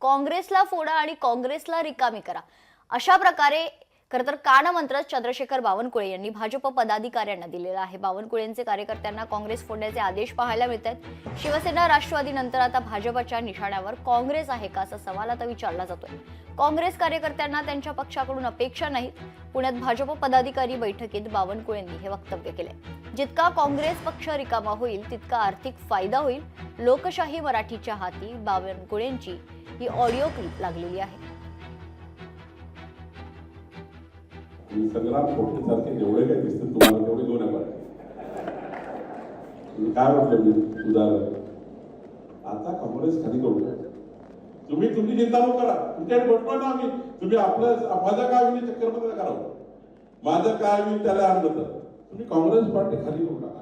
काँग्रेसला फोडा आणि काँग्रेसला रिकामी करा, अशा प्रकारे खरं तर कानमंत्र चंद्रशेखर बावनकुळे यांनी भाजप पदाधिकाऱ्यांना दिलेला आहे। बावनकुळेंचे कार्यकर्त्यांना काँग्रेस फोडण्याचे आदेश पाहायला मिळतात। शिवसेना राष्ट्रवादी नंतर आता भाजपच्या निशाण्यावर काँग्रेस आहे का असा सवाल आता विचारला जातोय। काँग्रेस कार्यकर्त्यांना त्यांच्या पक्षाकडून अपेक्षा नाहीत। पुण्यात भाजप पदाधिकारी बैठकीत बावनकुळेंनी हे वक्तव्य केले। जितका काँग्रेस पक्ष रिकामा होईल तितका आर्थिक फायदा होईल। लोकशाही मराठीच्या हाती बावनकुळेंची ही ऑडिओ क्लिप लागलेली आहे। संग्राम खोटे सारखे जेवढे काही दिसते तुम्हाला तेवढे दोन आहे काय म्हटलं मी उदाहरण आता काँग्रेस खाली करू तुम्ही तुमची चिंता नको करा तुमच्याकडे बसलो ना आम्ही तुम्ही आपलं माझं काय होईल चक्करमध्ये करावं माझं काय होईल त्याला आणलं तर तुम्ही काँग्रेस पार्टी खाली करू नका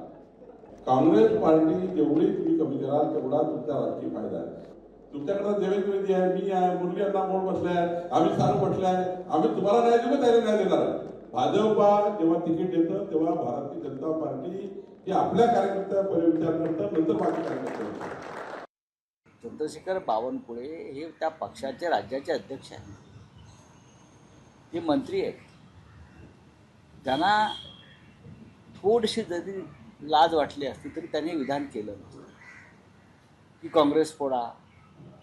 काँग्रेस पार्टी जेवढी तुम्ही कमी कराल तेवढा तुमचा राजकीय फायदा आहे तुमच्याकडे देवेंद्रजी आहे मी आहे मुरली अण्णा मोड बसलाय आम्ही सारू बसलाय आम्ही तुम्हाला नाही देऊ त्याला नाही देणार भाजपा जेव्हा तिकीट येतं तेव्हा भारतीय जनता पार्टी ही आपल्या कार्यकर्त्यावर विचार करतात नंतर बाकी कार्यकर्ते चंद्रशेखर बावनकुळे हे त्या पक्षाचे राज्याचे अध्यक्ष आहेत ते मंत्री आहेत त्यांना थोडीशी जरी लाज वाटली असती तरी त्यांनी विधान केलं की काँग्रेस फोडा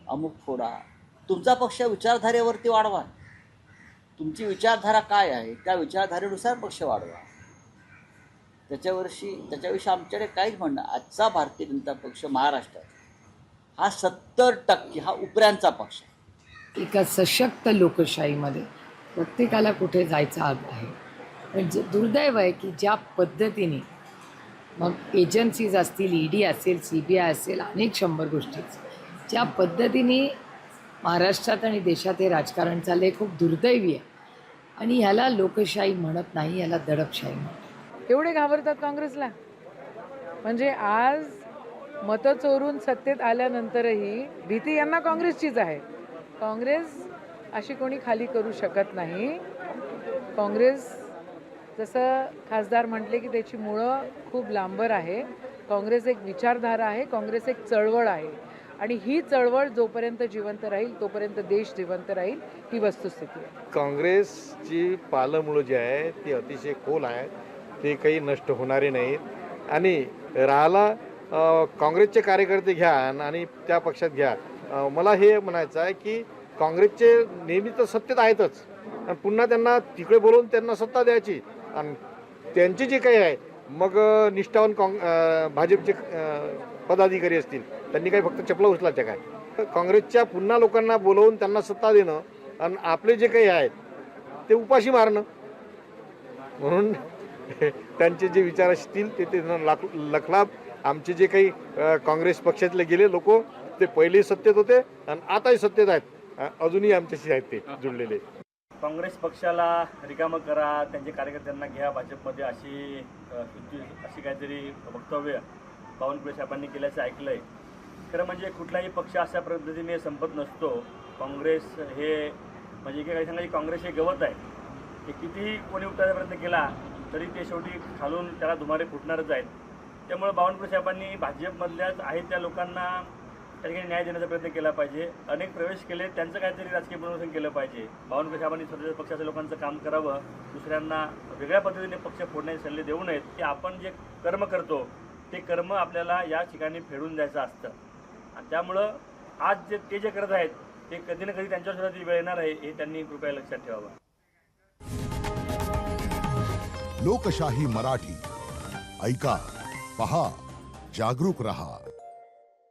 अमुक फोडा तुमचा पक्ष विचारधारेवरती वाढवा तुमची विचारधारा काय आहे त्या विचारधारेनुसार पक्ष वाढवा त्याच्याविषयी आमच्याकडे काहीच म्हणणं आजचा भारतीय जनता पक्ष महाराष्ट्रात हा 70% हा उपऱ्यांचा पक्ष आहे। एका सशक्त लोकशाहीमध्ये प्रत्येकाला कुठे जायचा हक आहे पण दुर्दैव आहे की ज्या पद्धतीने मग एजन्सीज असतील ईडी असेल सीबीआय असेल अनेक 100 गोष्टी ज्या पद्धतीने महाराष्ट्रात आणि देशात हे राजकारण चाललंय खूप दुर्दैवी आहे आणि ह्याला लोकशाही म्हणत नाही याला दडपशाही म्हणतात। एवढे घाबरतात काँग्रेसला म्हणजे आज मतं चोरून सत्तेत आल्यानंतरही भीती यांना काँग्रेसचीच आहे। काँग्रेस अशी कोणी खाली करू शकत नाही। काँग्रेस जसं खासदार म्हटले की त्याची मुळं खूप लांबर आहे। काँग्रेस एक विचारधारा आहे काँग्रेस एक चळवळ आहे आणि ही चळवळ जोपर्यंत जिवंत राहील तोपर्यंत देश जिवंत राहील ही वस्तुस्थिती आहे। काँग्रेसची पालमुळं जी आहे ती अतिशय खोल आहे ते काही नष्ट होणारे नाहीत आणि राहिला काँग्रेसचे कार्यकर्ते घ्या आणि त्या पक्षात घ्या मला हे म्हणायचं आहे की काँग्रेसचे नेहमी तर सत्तेत आहेतच आणि पुन्हा त्यांना तिकडे बोलवून त्यांना सत्ता द्यायची आणि त्यांची जी काही आहे मग निष्ठावान भाजपचे पदाधिकारी असतील त्यांनी काही फक्त चपला उचलायच्या काय काँग्रेसच्या पुन्हा लोकांना बोलवून त्यांना सत्ता देणं आणि आपले जे काही आहेत ते उपाशी मारणं म्हणून त्यांचे जे विचार असतील ते लखलाभ आमचे जे काही काँग्रेस पक्षातले गेले लोक ते पहिलेही सत्तेत होते आणि आताही सत्तेत आहेत अजूनही आमच्याशी आहेत ते जुळलेले। काँग्रेस पक्षाला रिकामं करा त्यांचे कार्यकर्त्यांना घ्या भाजपमध्ये अशी काहीतरी वक्तव्य बावनकुळे साहेबांनी केल्याचं ऐकलंय। खरं म्हणजे कुठलाही पक्ष अशा पद्धतीने संपत नसतो। काँग्रेस हे म्हणजे काही सांगायचे काँग्रेस हे गवत आहे हे कितीही कोणी उठवायचा प्रयत्न केला तरी ते शेवटी खालून त्याला धुमारे फुटणारच आहेत। त्यामुळे बावनकुळे साहेबांनी भाजपमधल्याच आहेत त्या लोकांना त्या ठिकाणी न्याय देण्याचा प्रयत्न केला पाहिजे। अनेक प्रवेश केले त्यांचं काहीतरी राजकीय पुनर्वसन केलं पाहिजे। बावनकुळे साहेबांनी स्वतःच्या पक्षाच्या लोकांचं काम करावं दुसऱ्यांना वेगळ्या पद्धतीने पक्ष फोडण्याचे सल्ले देऊ नयेत की आपण जे कर्म करतो ते कर्म आपल्याला या ठिकाणी फेडून द्यायचं असतं आणि त्यामुळं आज ते जे करत आहेत ते कधी ना कधी त्यांच्यावर सुद्धा ती वेळ येणार आहे हे त्यांनी कृपया लक्षात ठेवावं। लोकशाही मराठी ऐका पहा जागरूक रहा।